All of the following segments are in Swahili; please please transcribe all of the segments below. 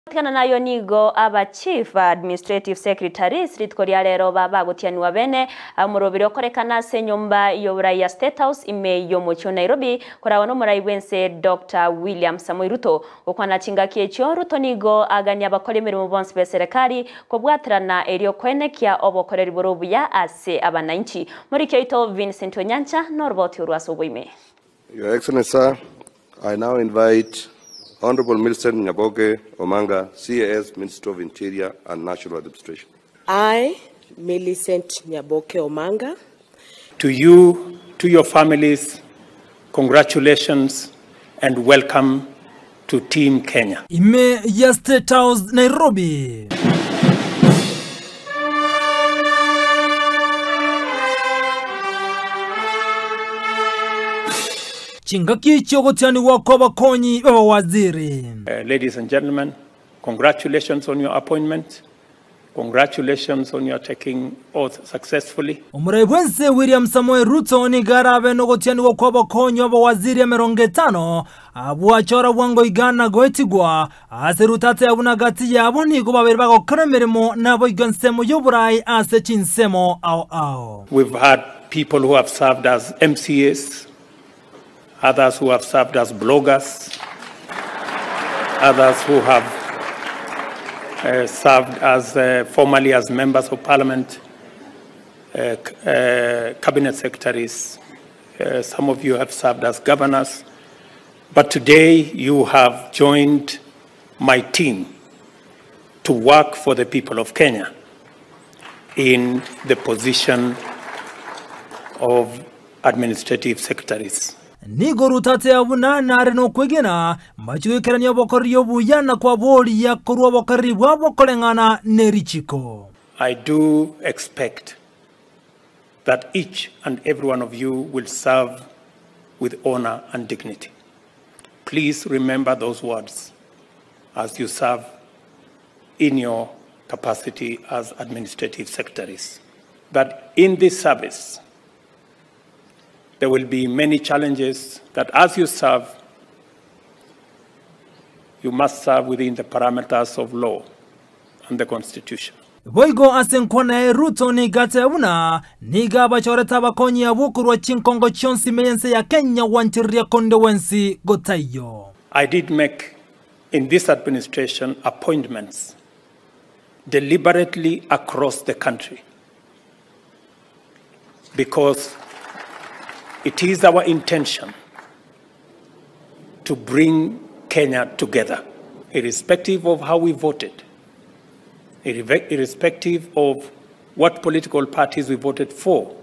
Kana nayo nigo aba chief administrative secretaries ritkoria rero baba gutianwa bene murobiro korekana se nyumba yobura ya State House ime yo mucho Nairobi korawono muraiwense Dr. William Samoei Ruto okwana chingakie cyo Ruto nigo aganya bakore mirimo bonse be serikali kobwatrana erio kwenekia obokoreri borobu ya ase abananchi muri kyoito Vincent Onyancha norboti urwaso bwime. Your Excellency, sir, I now invite Honorable Millicent Nyaboke Omanga, CAS, Minister of Interior and National Administration. I, Millicent Nyaboke Omanga. To you, to your families, congratulations and welcome to Team Kenya. Ime ya State House, Nairobi. Chingaki chogotiani wako bakonyi baba waziri. Ladies and gentlemen, congratulations on your appointment. Congratulations on your taking oath successfully. Umuraiwense William Samoei Ruto ni garabe nogotiani wako bakonyi baba waziri amerongetano abuachora wango igana goetigwa aserutate abunagati yabo nigo babiri bagokora mirimo nabo igonsemo yoburai ase chinsemo ao. We've had people who have served as MCAs, others who have served as bloggers, others who have served as formerly as members of parliament, cabinet secretaries. Some of you have served as governors. But today you have joined my team to work for the people of Kenya in the position of administrative secretaries. Nigo tate abuna nare no kwegena machuikerani obokori obuyana kwa boli ya koru obokori bwabokolengana nerichiko. I do expect that each and every one of you will serve with honor and dignity. Please remember those words as you serve in your capacity as administrative secretaries. That in this service there will be many challenges that as you serve, you must serve within the parameters of law and the Constitution. Boigo asenkwana Ruto ni gateuna niga bachoreta bakonyi abukurwa chinkongo chonsi meyense ya Kenya wanchiria konde wensi gotayo. I did make in this administration appointments deliberately across the country because it is our intention to bring Kenya together, irrespective of how we voted, irrespective of what political parties we voted for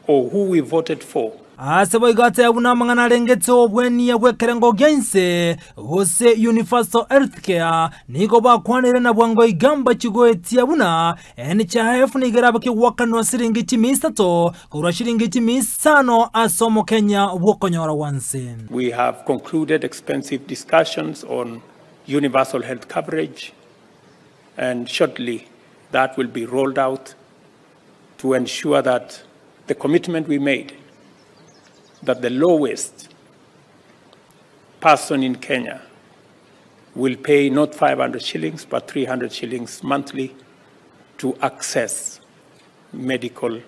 or who we voted for. Aseboigate abuna mangana rengeto bweni ya wekerengo gense hose universal healthcare niko bakwanire na bwango igamba chigoeti abuna NHIF nigera baki wakano siringi chimisato kura shiringi chimisano asomo Kenya wokonyora wanse. We have concluded expensive discussions on universal health coverage, and shortly that will be rolled out to ensure that the commitment we made that the lowest person in Kenya will pay not 500 shillings but 300 shillings monthly to access medical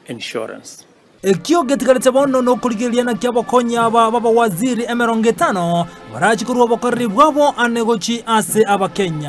insurance. Ekyo getikale bono no kuligeliana kyabo konya baba waziri emerongetano barachikurwa bokari bwabo anegochi ase aba Kenya.